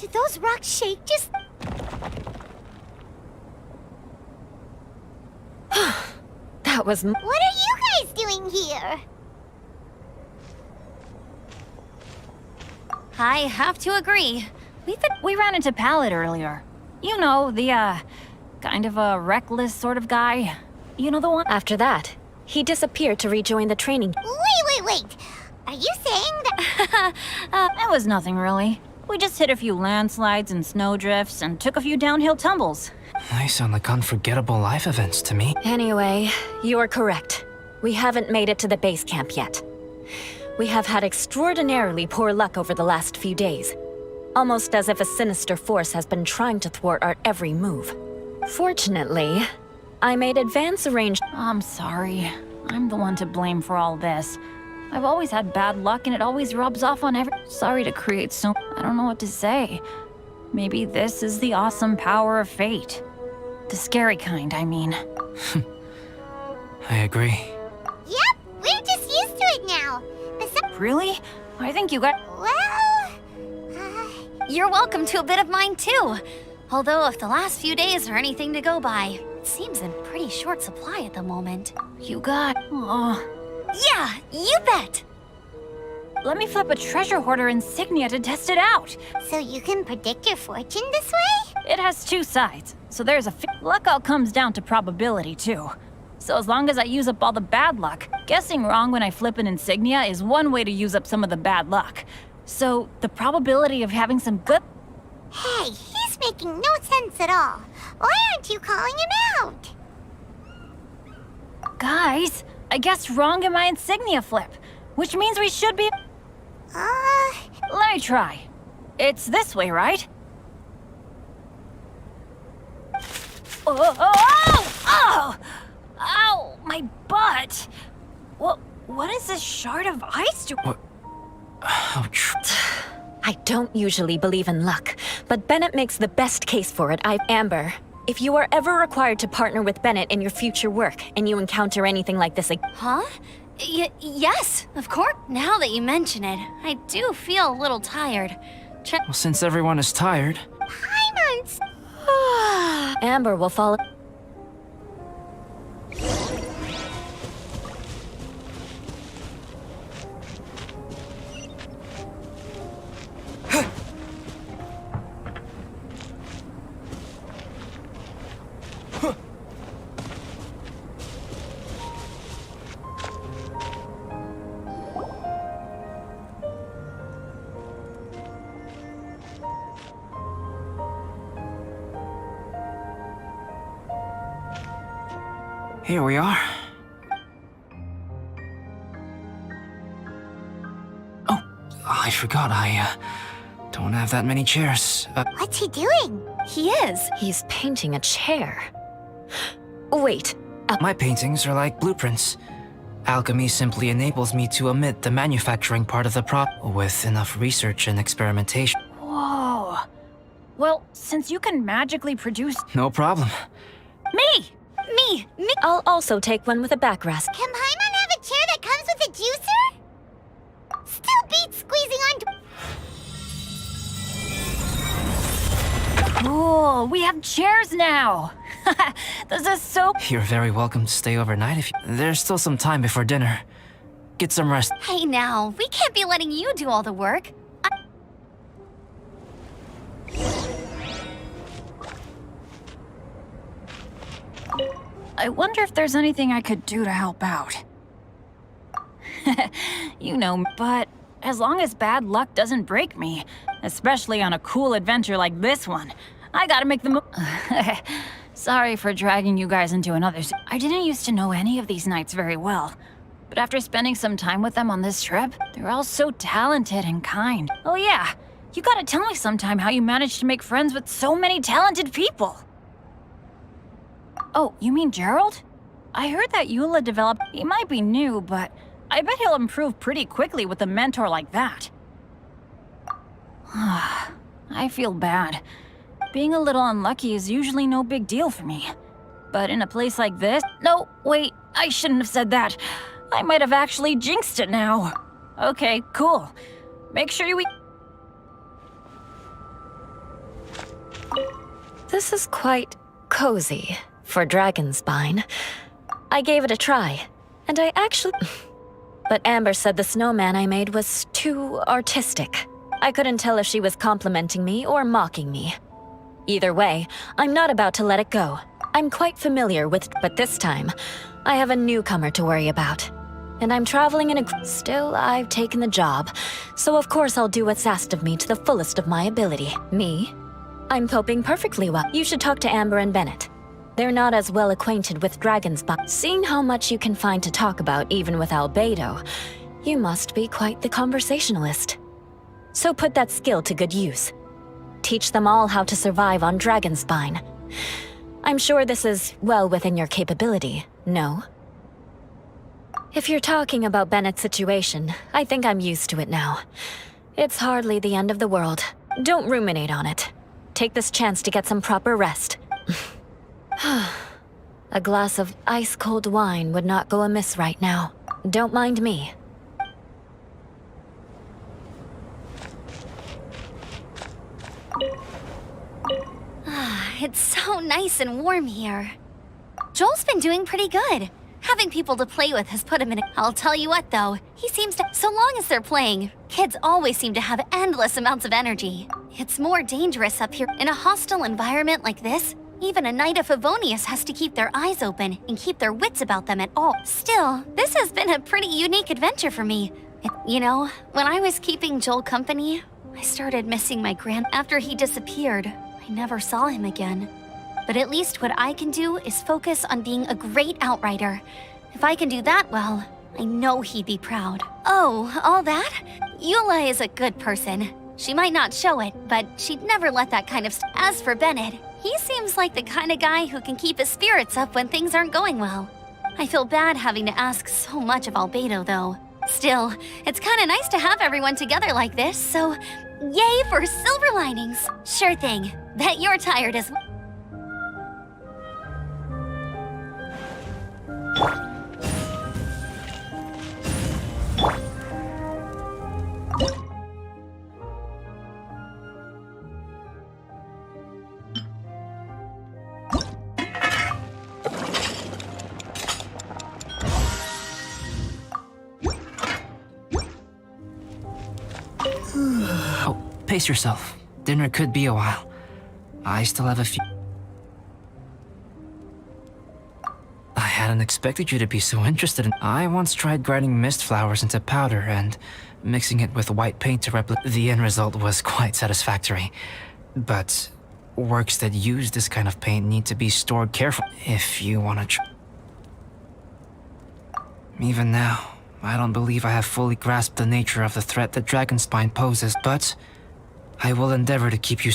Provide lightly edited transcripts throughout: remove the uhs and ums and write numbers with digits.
Did those rocks shake just... That was... What are you guys doing here? I have to agree. We ran into Pallet earlier. You know, the, kind of a reckless sort of guy. You know the one? After that, he disappeared to rejoin the training. Wait. Are you saying that... It was nothing really. We just hit a few landslides and snowdrifts and took a few downhill tumbles. They sound like unforgettable life events to me. Anyway, you're correct. We haven't made it to the base camp yet. We have had extraordinarily poor luck over the last few days. Almost as if a sinister force has been trying to thwart our every move. Fortunately, I made advance arrangements. I'm sorry. I'm the one to blame for all this. I've always had bad luck and it always rubs off on Sorry to create so... I don't know what to say. Maybe this is the awesome power of fate. The scary kind, I mean. I agree. Yep, we're just used to it now. Really? I think you got... Well... You're welcome to a bit of mine too. Although if the last few days are anything to go by, it seems in pretty short supply at the moment. You got... Oh... Yeah, you bet! Let me flip a treasure hoarder insignia to test it out. So you can predict your fortune this way? It has two sides, so there's a... Luck all comes down to probability too. So as long as I use up all the bad luck, guessing wrong when I flip an insignia is one way to use up some of the bad luck. So the probability of having some good... Hey, he's making no sense at all. Why aren't you calling him out? Guys, I guessed wrong in my insignia flip, which means we should be... Let me try. It's this way, right? Oh! Ow, my butt! What is this shard of ice doing? What? Ouch. I don't usually believe in luck, but Bennett makes the best case for it. Amber, if you are ever required to partner with Bennett in your future work, and you encounter anything like this again... Huh? Yes, of course. Now that you mention it, I do feel a little tired. Well, since everyone is tired... Paimons! Amber will follow... Here we are. Oh, I forgot, I don't have that many chairs. What's he doing? He is. He's painting a chair. Wait. My paintings are like blueprints. Alchemy simply enables me to omit the manufacturing part of the with enough research and experimentation. Whoa. Well, since you can magically produce... No problem. Me! I'll also take one with a backrest. Can Paimon have a chair that comes with a juicer? Still beats squeezing on... Cool, we have chairs now! This is so... You're very welcome to stay overnight if you... There's still some time before dinner. Get some rest. Hey now, we can't be letting you do all the work. I wonder if there's anything I could do to help out. You know, but as long as bad luck doesn't break me, especially on a cool adventure like this one, I gotta make the Sorry for dragging you guys into another... I didn't used to know any of these knights very well, but after spending some time with them on this trip, they're all so talented and kind. Oh yeah, you gotta tell me sometime how you managed to make friends with so many talented people. Oh, you mean Gerald? I heard that Eula developed... He might be new, but I bet he'll improve pretty quickly with a mentor like that. I feel bad. Being a little unlucky is usually no big deal for me. But in a place like this... No, wait, I shouldn't have said that. I might have actually jinxed it now. Okay, cool. Make sure you eat... This is quite cozy for Dragonspine. I gave it a try, and I actually... But Amber said the snowman I made was too artistic. I couldn't tell if she was complimenting me or mocking me. Either way, I'm not about to let it go. I'm quite familiar with, but this time, I have a newcomer to worry about. And I'm traveling in a... Still, I've taken the job, so of course I'll do what's asked of me to the fullest of my ability. Me? I'm coping perfectly well. You should talk to Amber and Bennett. They're not as well acquainted with dragons, but seeing how much you can find to talk about even with Albedo, you must be quite the conversationalist. So put that skill to good use. Teach them all how to survive on Dragonspine. I'm sure this is well within your capability, no? If you're talking about Bennett's situation, I think I'm used to it now. It's hardly the end of the world. Don't ruminate on it. Take this chance to get some proper rest. A glass of ice-cold wine would not go amiss right now. Don't mind me. It's so nice and warm here. Joel's been doing pretty good. Having people to play with has put him in a... I'll tell you what, though. He seems to... So long as they're playing, kids always seem to have endless amounts of energy. It's more dangerous up here. In a hostile environment like this, even a Knight of Favonius has to keep their eyes open and keep their wits about them at all. Still, this has been a pretty unique adventure for me. You know, when I was keeping Joel company, I started missing my After he disappeared, I never saw him again. But at least what I can do is focus on being a great outrider. If I can do that well, I know he'd be proud. Oh, all that? Eula is a good person. She might not show it, but she'd never let that kind of As for Bennett, he seems like the kind of guy who can keep his spirits up when things aren't going well. I feel bad having to ask so much of Albedo, though. Still, it's kind of nice to have everyone together like this, so yay for silver linings. Sure thing. Bet you're tired as well. Oh, pace yourself. Dinner could be a while. I still have a few... I hadn't expected you to be so interested in... I once tried grinding mist flowers into powder and mixing it with white paint to replicate... The end result was quite satisfactory. But works that use this kind of paint need to be stored carefully if you want to try... Even now, I don't believe I have fully grasped the nature of the threat that Dragonspine poses, but I will endeavor to keep you...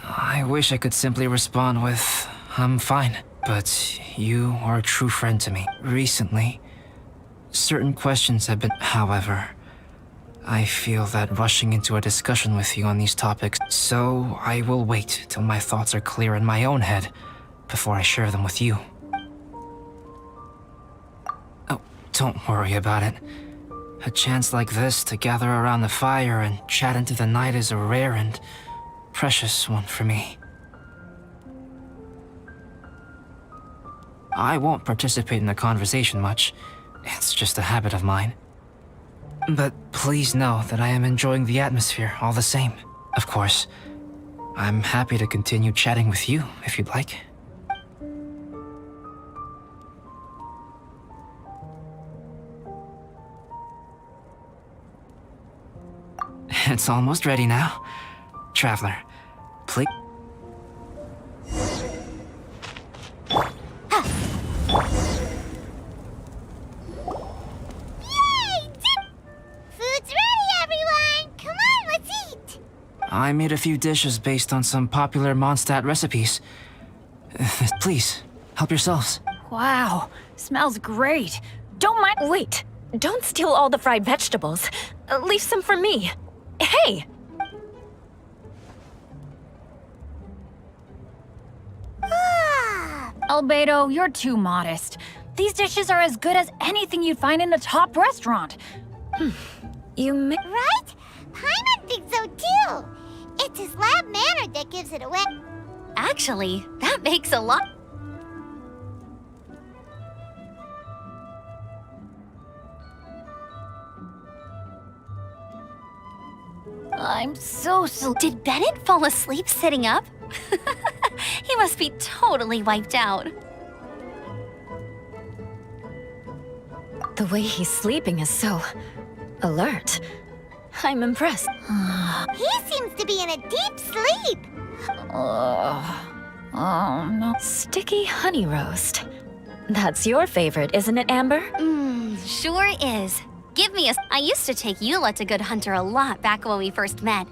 I wish I could simply respond with, I'm fine. But you are a true friend to me. Recently, certain questions have been... However, I feel that rushing into a discussion with you on these topics, so I will wait till my thoughts are clear in my own head before I share them with you. Oh, don't worry about it. A chance like this to gather around the fire and chat into the night is a rare and precious one for me. I won't participate in the conversation much. It's just a habit of mine. But please know that I am enjoying the atmosphere all the same. Of course, I'm happy to continue chatting with you if you'd like. It's almost ready now. Traveler, please. Food's ready, everyone! Come on, let's eat! I made a few dishes based on some popular Mondstadt recipes. Please, help yourselves. Wow, smells great. Don't mind. Wait, don't steal all the fried vegetables. Leave some for me. Hey! Albedo, you're too modest. These dishes are as good as anything you'd find in a top restaurant. You may... Right? Paimon thinks so too. It's his lab manner that gives it away. Actually, that makes a lot. I'm so Did Bennett fall asleep sitting up? He must be totally wiped out. The way he's sleeping is so alert. I'm impressed. He seems to be in a deep sleep. Oh no. Sticky honey roast. That's your favorite, isn't it, Amber? Sure is. Give me a. I used to take Eula to Good Hunter a lot back when we first met.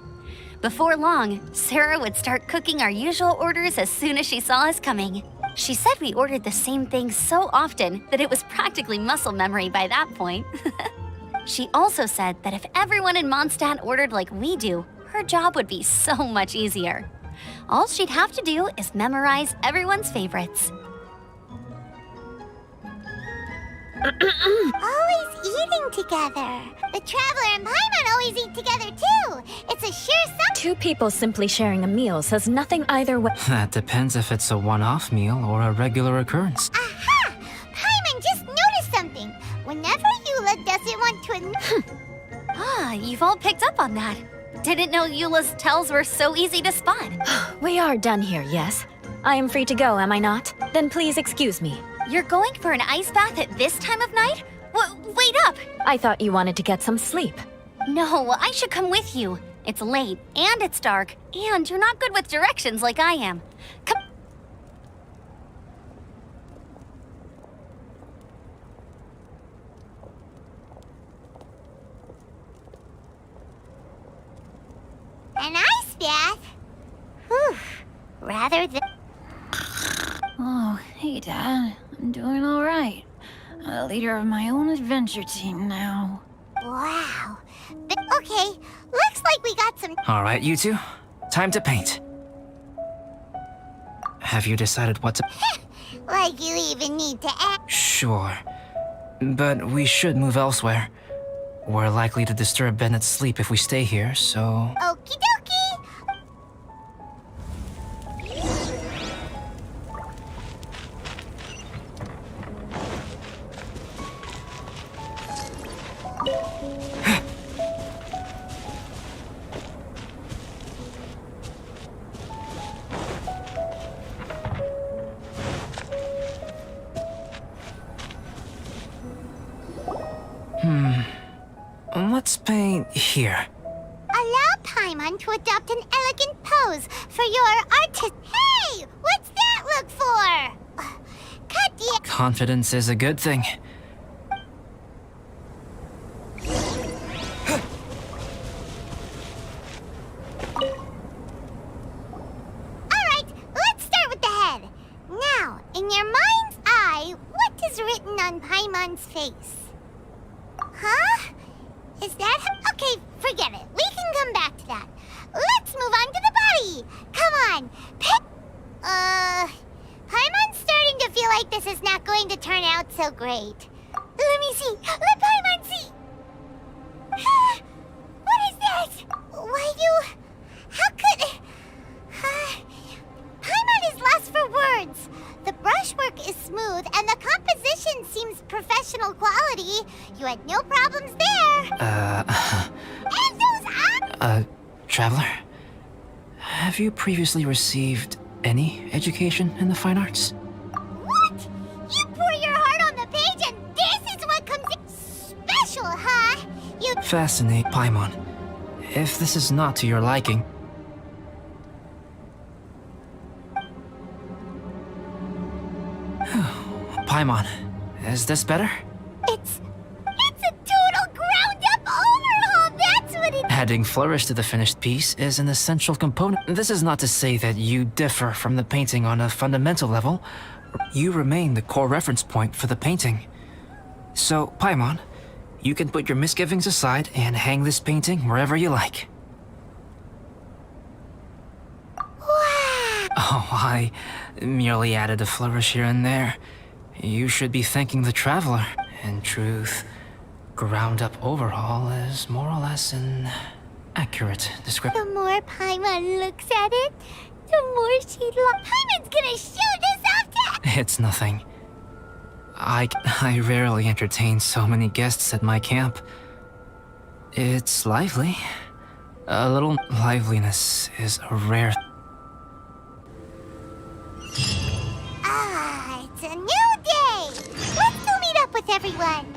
Before long, Sarah would start cooking our usual orders as soon as she saw us coming. She said we ordered the same thing so often that it was practically muscle memory by that point. She also said that if everyone in Mondstadt ordered like we do, her job would be so much easier. All she'd have to do is memorize everyone's favorites. Always eating together. The Traveler and Paimon always eat together too. It's a sure sign. Two people simply sharing a meal says nothing either way. That depends if it's a one-off meal or a regular occurrence. Aha! Paimon just noticed something. Whenever Eula doesn't want to admit. You've all picked up on that. Didn't know Eula's tells were so easy to spot. We are done here, yes? I am free to go, am I not? Then please excuse me. You're going for an ice bath at this time of night? Wait up! I thought you wanted to get some sleep. No, I should come with you. It's late, and it's dark, and you're not good with directions like I am. Come. An ice bath? Whew. Rather than. Oh, hey Dad. I'm doing all right. I'm the leader of my own adventure team now. Wow. Okay, looks like we got some. All right, you two. Time to paint. Have you decided what to... Like you even need to act. Sure. But we should move elsewhere. We're likely to disturb Bennett's sleep if we stay here, so... Okie dokie. Let's paint here. Allow Paimon to adopt an elegant pose for your artist. Hey, what's that look for? Cut the. Confidence is a good thing. Alright, let's start with the head. Now, in your mind's eye, what is written on Paimon's face? Huh? Is that... Okay, forget it. We can come back to that. Let's move on to the body. Come on. Paimon's starting to feel like this is not going to turn out so great. Let me see. Let Paimon see. What is this? Why you... How could... Paimon is lost for words. The brushwork is smooth and the composition seems professional quality. You had no problems there. And those eyes... Traveler? Have you previously received any education in the fine arts? What? You pour your heart on the page and this is what comes in special, huh? You... Fascinate, Paimon. If this is not to your liking... Paimon, is this better? It's a total ground-up overhaul, that's what it... Adding flourish to the finished piece is an essential component. This is not to say that you differ from the painting on a fundamental level. You remain the core reference point for the painting. So, Paimon, you can put your misgivings aside and hang this painting wherever you like. Wow! Oh, I merely added a flourish here and there. You should be thanking the Traveler. In truth, ground-up overhaul is more or less an accurate description. The more Paimon looks at it, the more she loves. Paimon's gonna show this off to... It's nothing. I rarely entertain so many guests at my camp. It's lively. A little liveliness is a rare... Ah, it's a new day! Let's go meet up with everyone!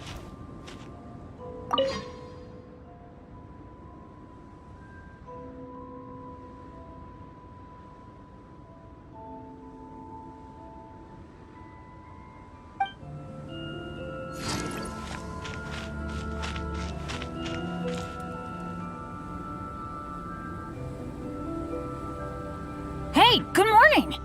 Hey, good morning!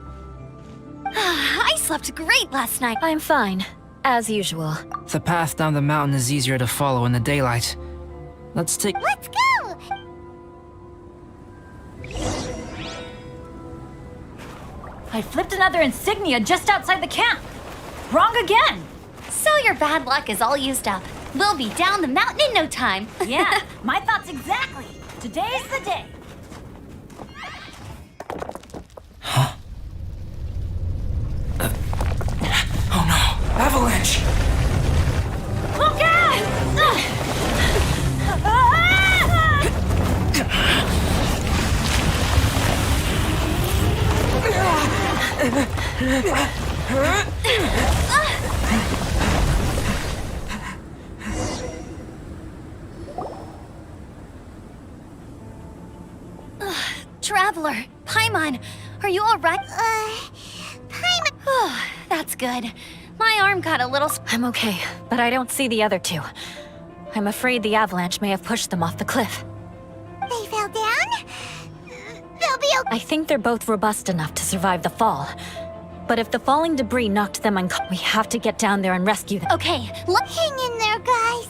I slept great last night. I'm fine, as usual. The path down the mountain is easier to follow in the daylight. Let's take... Let's go! I flipped another insignia just outside the camp. Wrong again! So your bad luck is all used up. We'll be down the mountain in no time. Yeah, my thoughts exactly. Today's the day. Oh no! Avalanche! Look out! Traveler, Paimon, are you alright? Paimon... That's good. My arm got a little... I'm okay, but I don't see the other two. I'm afraid the avalanche may have pushed them off the cliff. They fell down? They'll be okay. I think they're both robust enough to survive the fall. But if the falling debris knocked them unconscious, we have to get down there and rescue them. Okay, Hang in there, guys.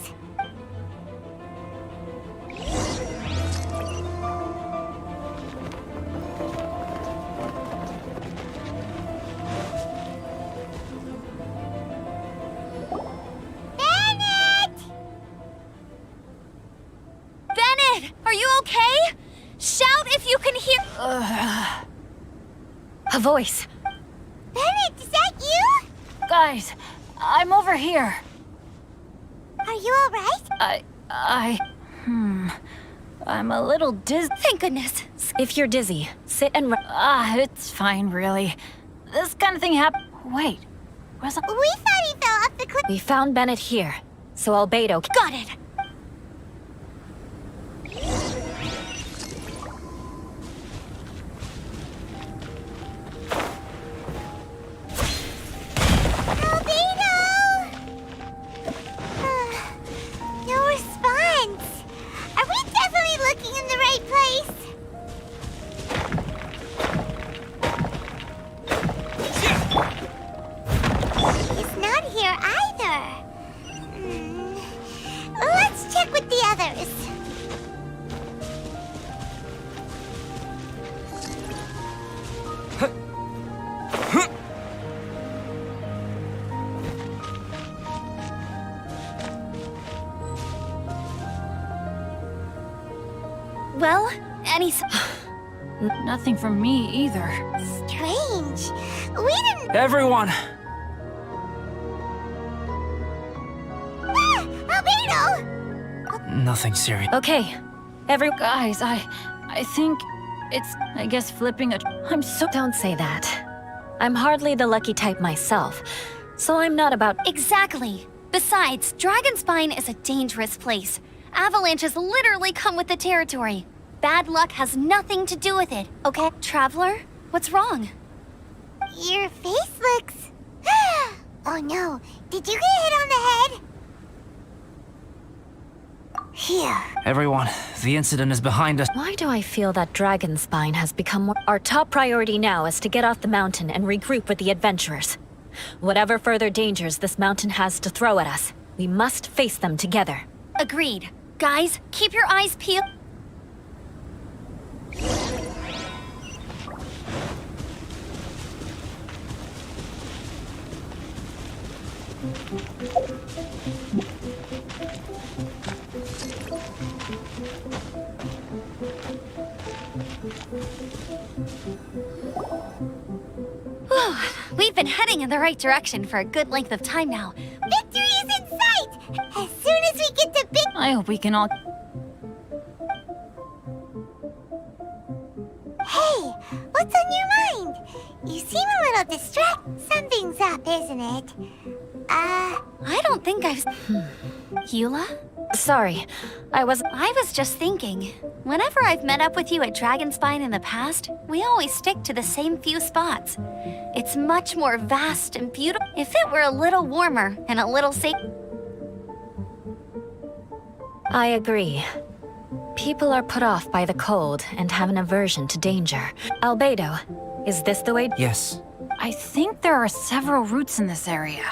Bennett, are you okay? Shout if you can hear... A voice. Bennett, is that you? Guys, I'm over here. Are you alright? I'm a little dizzy. Thank goodness. If you're dizzy, sit and It's fine, really. This kind of thing happened. Wait, where's the... We thought he fell off the cliff. We found Bennett here, so Albedo... Got it. No response. Are we definitely looking in the right place? He's not here either. Let's check with the others. Well, any... Nothing from me either. Strange. We didn't... Everyone! Albedo! Nothing serious. Okay, Guys, I think it's, I guess, flipping a... I'm so... Don't say that. I'm hardly the lucky type myself, so I'm not about... Exactly. Besides, Dragonspine is a dangerous place. Avalanches literally come with the territory. Bad luck has nothing to do with it, okay? Traveler, what's wrong? Your face looks... Oh no, did you get hit on the head? Here. Everyone, the incident is behind us. Why do I feel that Dragonspine has become more... Our top priority now is to get off the mountain and regroup with the adventurers. Whatever further dangers this mountain has to throw at us, we must face them together. Agreed. Guys, keep your eyes peeled. been heading in the right direction for a good length of time now. Victory is in sight! As soon as we get to big... I hope we can all... Hey, what's on your mind? You seem a little distracted. Something's up, isn't it? I don't think I've... Eula? Sorry, I was just thinking. Whenever I've met up with you at Dragonspine in the past, we always stick to the same few spots. It's much more vast and beautiful. If it were a little warmer and a little safe... I agree. People are put off by the cold and have an aversion to danger. Albedo, is this the way? Yes. I think there are several routes in this area.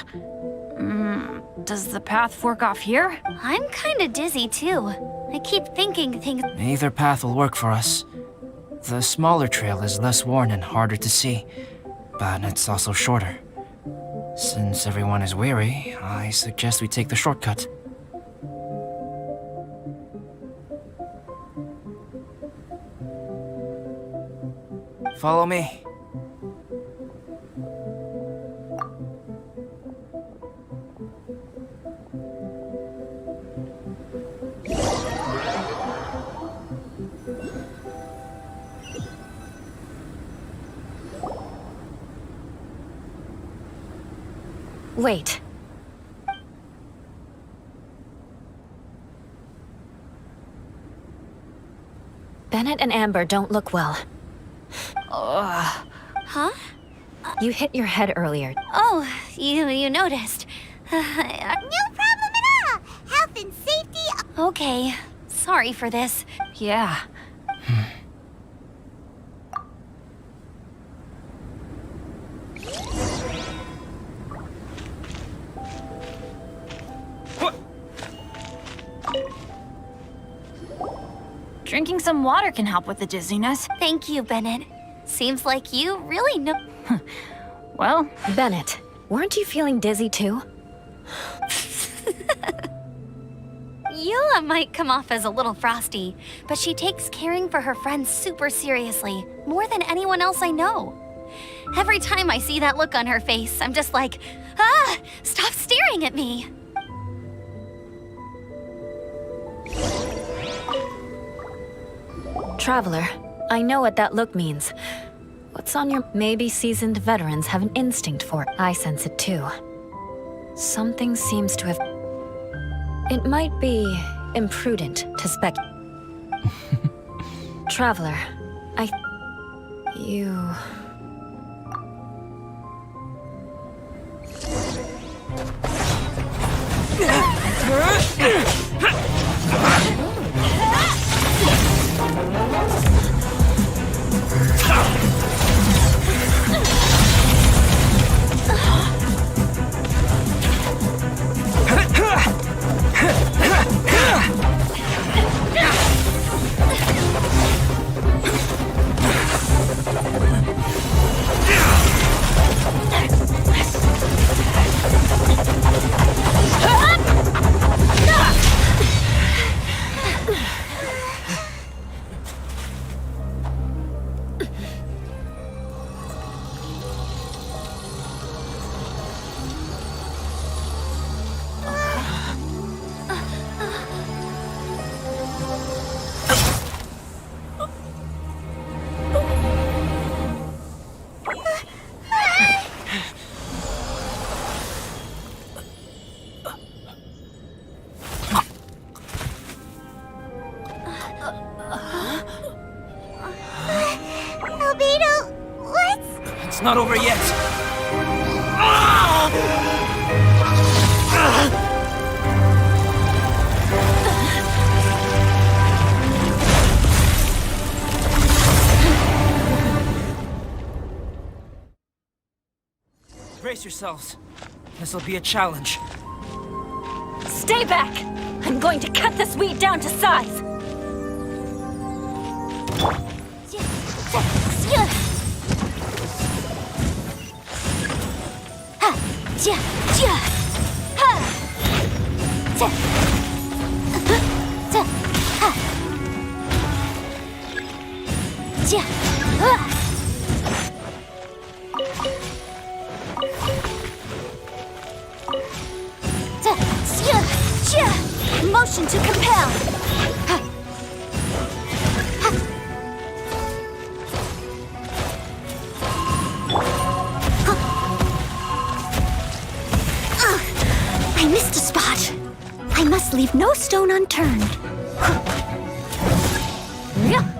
Does the path fork off here? I'm kinda dizzy too. I keep thinking things... Either path will work for us. The smaller trail is less worn and harder to see, but it's also shorter. Since everyone is weary, I suggest we take the shortcut. Follow me. Wait. Bennett and Amber don't look well. Huh? You hit your head earlier. Oh, you noticed. No problem at all! Health and safety... Okay, sorry for this. Yeah. Drinking some water can help with the dizziness. Thank you, Bennett. Seems like you really know... Well, Bennett, weren't you feeling dizzy too? Eula might come off as a little frosty, but she takes caring for her friends super seriously, more than anyone else I know. Every time I see that look on her face, I'm just like, ah, stop staring at me. Traveler, I know what that look means. What's on your... Maybe seasoned veterans have an instinct for it. I sense it too. Something seems to have... It might be imprudent to spec... Traveler, You... Albedo, what's... It's not over yet. Brace yourselves. This'll be a challenge. Stay back! I'm going to cut this weed down to size! Motion to compel! I missed a spot. I must leave no stone unturned. Boom!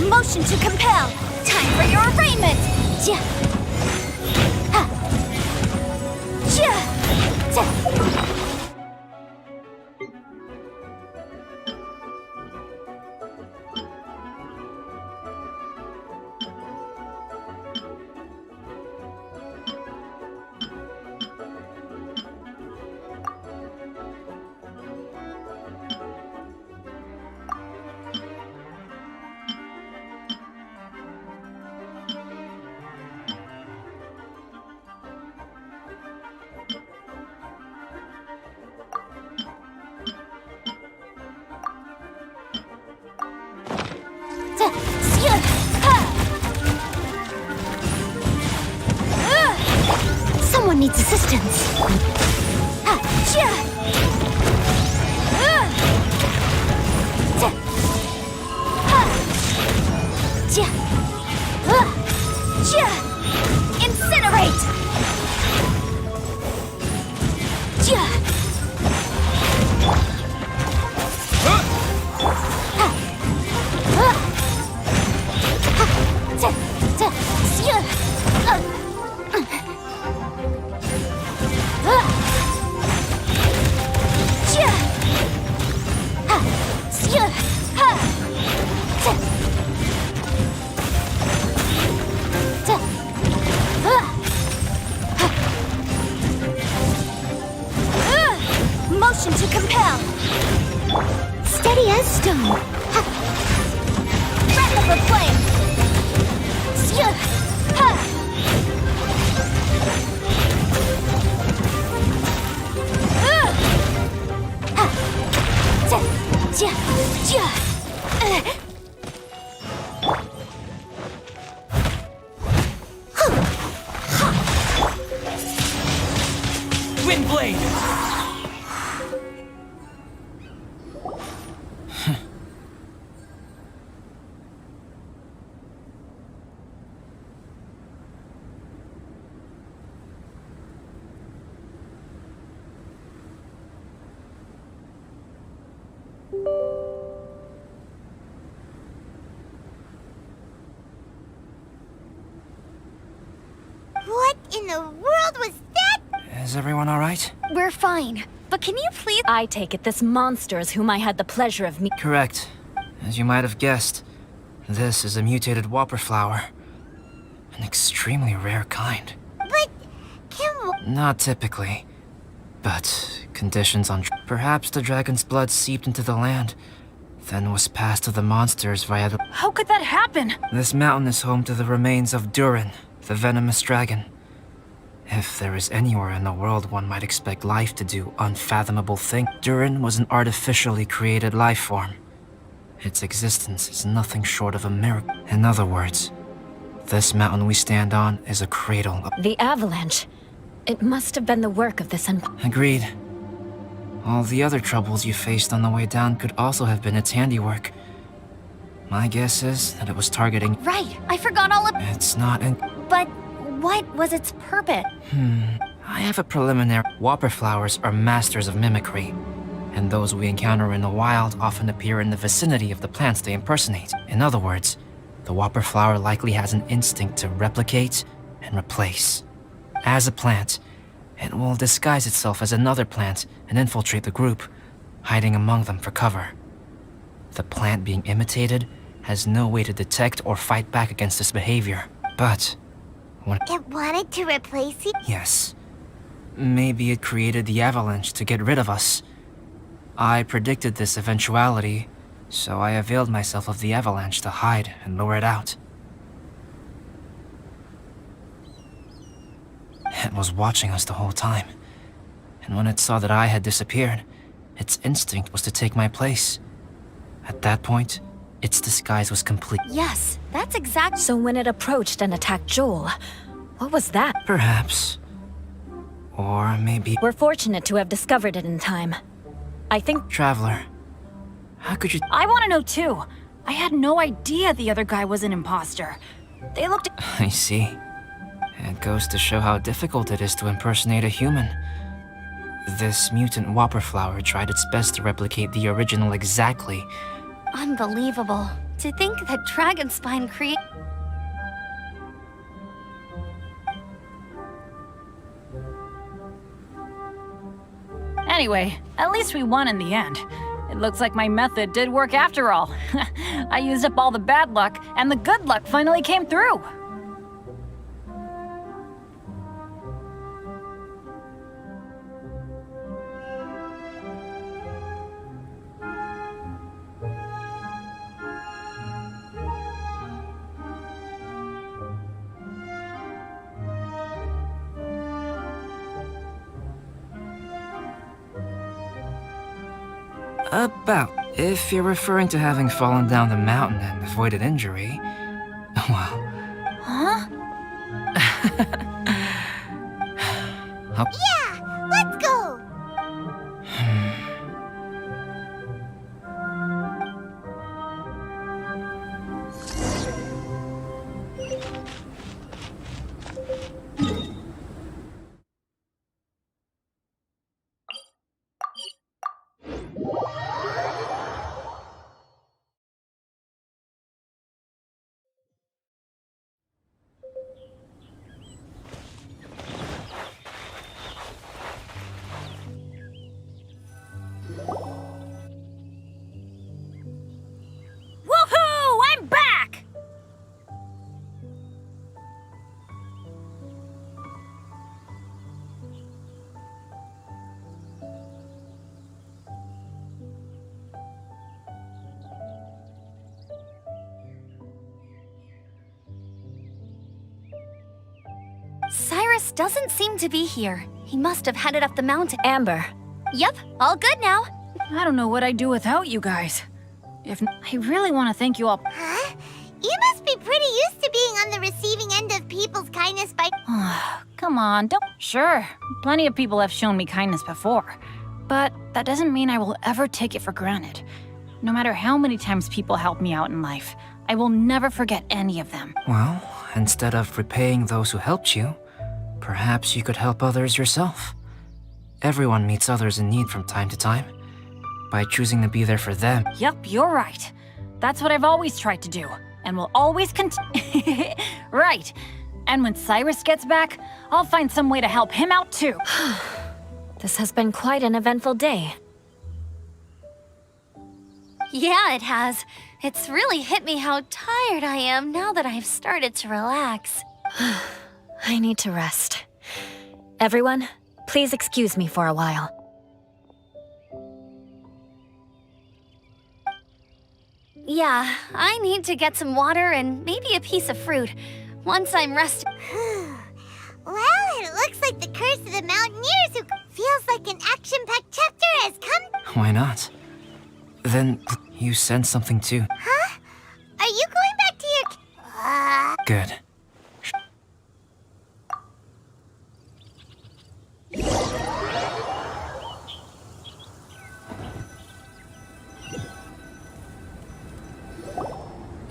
Motion to compel. Time for your arraignment. Someone needs assistance. Incinerate! Motion to compel. Steady as stone. Wrap up flame. Windblade! What in the world was that? Is everyone alright? We're fine. But can you please... I take it this monster is whom I had the pleasure of meeting. Correct. As you might have guessed, this is a mutated whopper flower. An extremely rare kind. But can Not typically. But conditions on... Perhaps the dragon's blood seeped into the land, then was passed to the monsters via the... How could that happen? This mountain is home to the remains of Durin, the venomous dragon. If there is anywhere in the world one might expect life to do unfathomable things, Durin was an artificially created life form. Its existence is nothing short of a miracle. In other words, this mountain we stand on is a cradle of... The avalanche. It must have been the work of this Agreed. All the other troubles you faced on the way down could also have been its handiwork. My guess is that it was targeting... Right, I forgot all about... It's not in... But what was its purpose? I have a preliminary... Whopper flowers are masters of mimicry, and those we encounter in the wild often appear in the vicinity of the plants they impersonate. In other words, the whopper flower likely has an instinct to replicate and replace. As a plant, it will disguise itself as another plant and infiltrate the group, hiding among them for cover. The plant being imitated has no way to detect or fight back against this behavior. But when... it wanted to replace you? Yes. Maybe it created the avalanche to get rid of us. I predicted this eventuality, so I availed myself of the avalanche to hide and lure it out. It was watching us the whole time, and when it saw that I had disappeared, its instinct was to take my place. At that point, its disguise was complete. Yes, that's exact. So when it approached and attacked Joel, what was that? Perhaps. Or maybe... We're fortunate to have discovered it in time. I think... Traveler, how could you... I want to know too. I had no idea the other guy was an imposter. They looked... I see. It goes to show how difficult it is to impersonate a human. This mutant whopper flower tried its best to replicate the original exactly. Unbelievable. To think that Dragonspine create... Anyway, at least we won in the end. It looks like my method did work after all. I used up all the bad luck, and the good luck finally came through. About. If you're referring to having fallen down the mountain and avoided injury, well... Huh? Yeah, let's go! Woohoo! I'm back! Cyrus doesn't seem to be here. He must have headed up the mountain. Amber, Yep, all good now. I don't know what I'd do without you guys. I really want to thank you all. Huh? You must be pretty used to being on the receiving end of people's kindness by... Come on, don't... Sure, plenty of people have shown me kindness before. But that doesn't mean I will ever take it for granted. No matter how many times people help me out in life, I will never forget any of them. Well, instead of repaying those who helped you, perhaps you could help others yourself. Everyone meets others in need from time to time. By choosing to be there for them. Yep, you're right. That's what I've always tried to do, and will always continue. Right. And when Cyrus gets back, I'll find some way to help him out too. this has been quite an eventful day. Yeah, it has. It's really hit me how tired I am now that I've started to relax. I need to rest. Everyone, please excuse me for a while. Yeah, I need to get some water and maybe a piece of fruit. Once I'm rested. Well, it looks like the curse of the Mountaineers who feels like an action-packed chapter has come... Why not? Then, you sense something too. Huh? Are you going back to your... Good.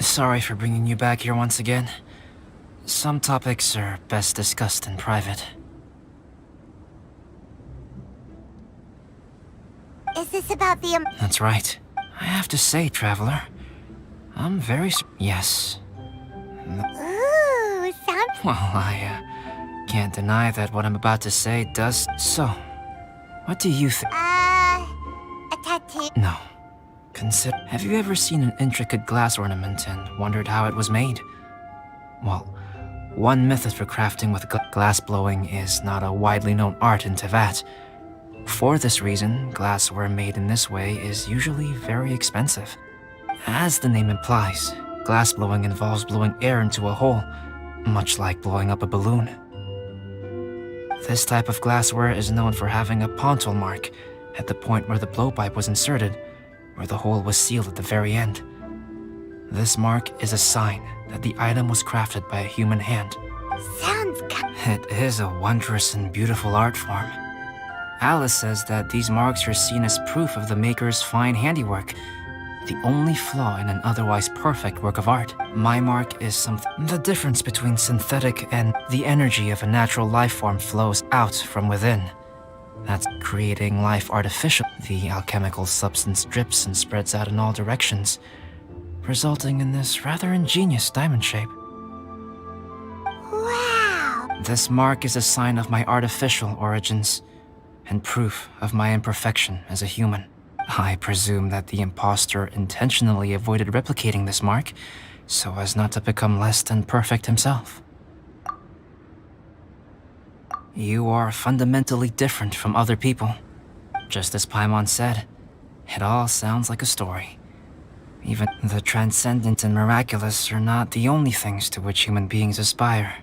Sorry for bringing you back here once again. Some topics are best discussed in private. Is this about the... That's right. I have to say, Traveler, I'm very yes. Ooh, sounds... Well, I can't deny that what I'm about to say does so. What do you think? A tattoo? No. Consider. Have you ever seen an intricate glass ornament and wondered how it was made? Well, one method for crafting with glass blowing is not a widely known art in Tevat. For this reason, glassware made in this way is usually very expensive. As the name implies, glass blowing involves blowing air into a hole, much like blowing up a balloon. This type of glassware is known for having a pontil mark at the point where the blowpipe was inserted, where the hole was sealed at the very end. This mark is a sign that the item was crafted by a human hand. Sounds It is a wondrous and beautiful art form. Alice says that these marks are seen as proof of the maker's fine handiwork, the only flaw in an otherwise perfect work of art. My mark is something. The difference between synthetic and the energy of a natural life form flows out from within. That's creating life artificial. The alchemical substance drips and spreads out in all directions, resulting in this rather ingenious diamond shape. Wow! This mark is a sign of my artificial origins, and proof of my imperfection as a human. I presume that the impostor intentionally avoided replicating this mark, so as not to become less than perfect himself. You are fundamentally different from other people. Just as Paimon said, it all sounds like a story. Even the transcendent and miraculous are not the only things to which human beings aspire.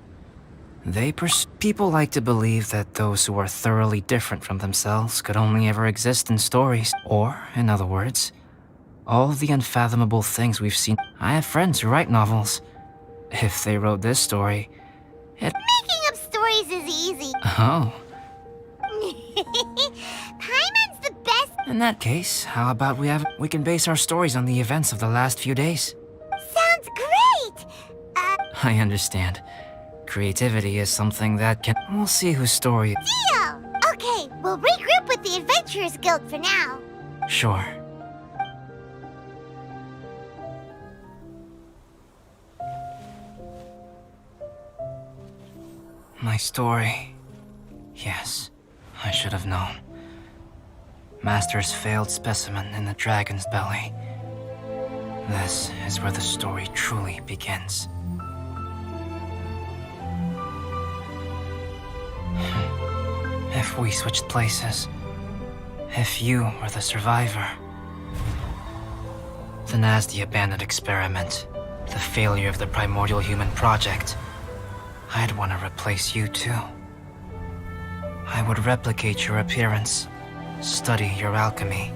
People like to believe that those who are thoroughly different from themselves could only ever exist in stories. Or, in other words, all the unfathomable things we've seen. I have friends who write novels. If they wrote this story, Making up stories is easy. Oh, Paimon's the best. in that case, how about we can base our stories on the events of the last few days? Sounds great! I understand. Creativity is something that can... We'll see whose story... Deal! Okay, we'll regroup with the Adventurers Guild for now. Sure. My story... Yes, I should have known. Master's failed specimen in the dragon's belly. This is where the story truly begins. If we switched places, if you were the survivor, then as the abandoned experiment, the failure of the primordial human project, I'd want to replace you too. I would replicate your appearance, study your alchemy,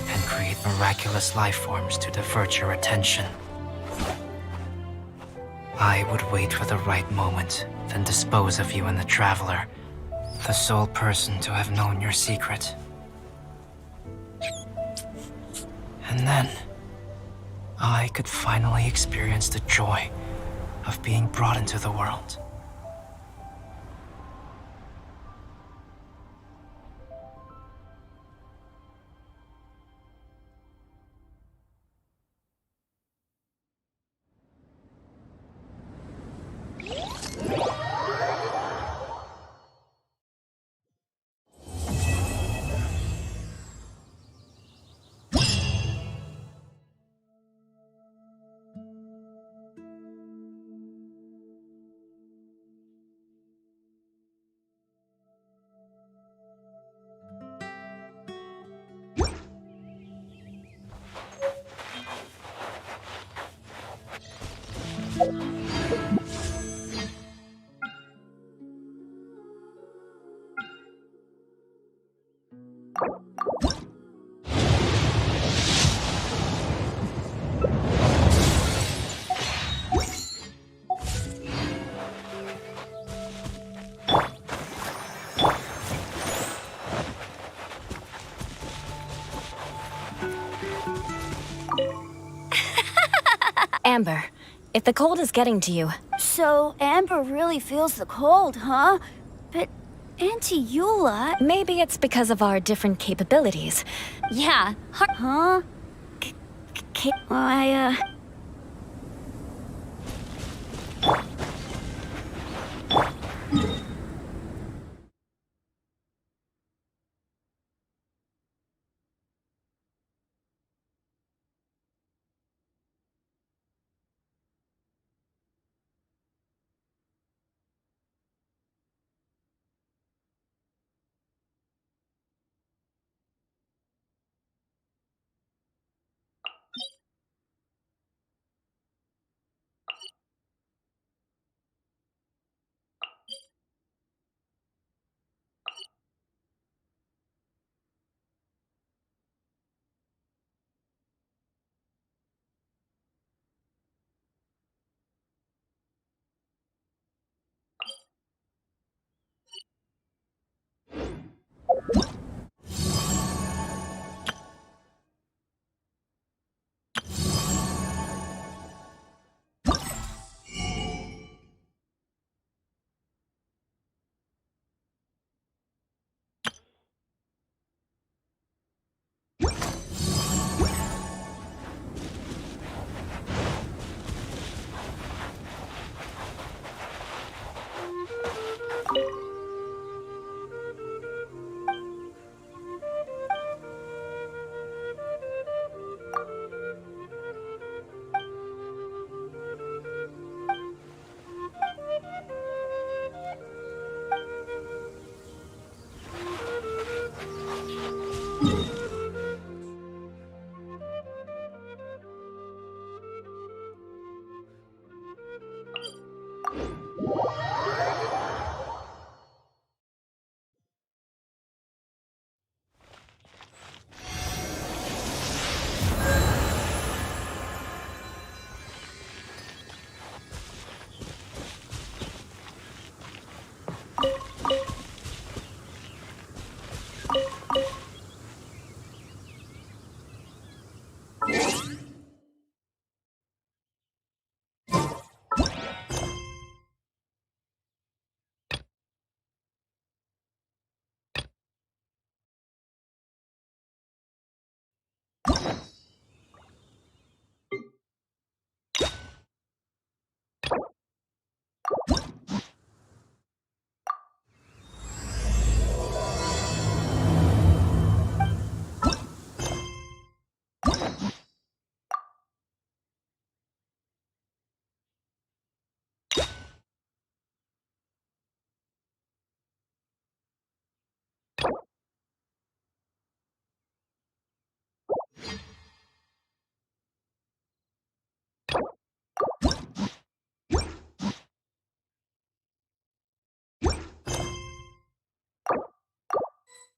and create miraculous life forms to divert your attention. I would wait for the right moment, then dispose of you in the Traveler, the sole person to have known your secret. And then, I could finally experience the joy of being brought into the world. Amber, if the cold is getting to you, So, Amber really feels the cold, huh? But Auntie Eula... maybe it's because of our different capabilities. Yeah, huh?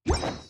Huh?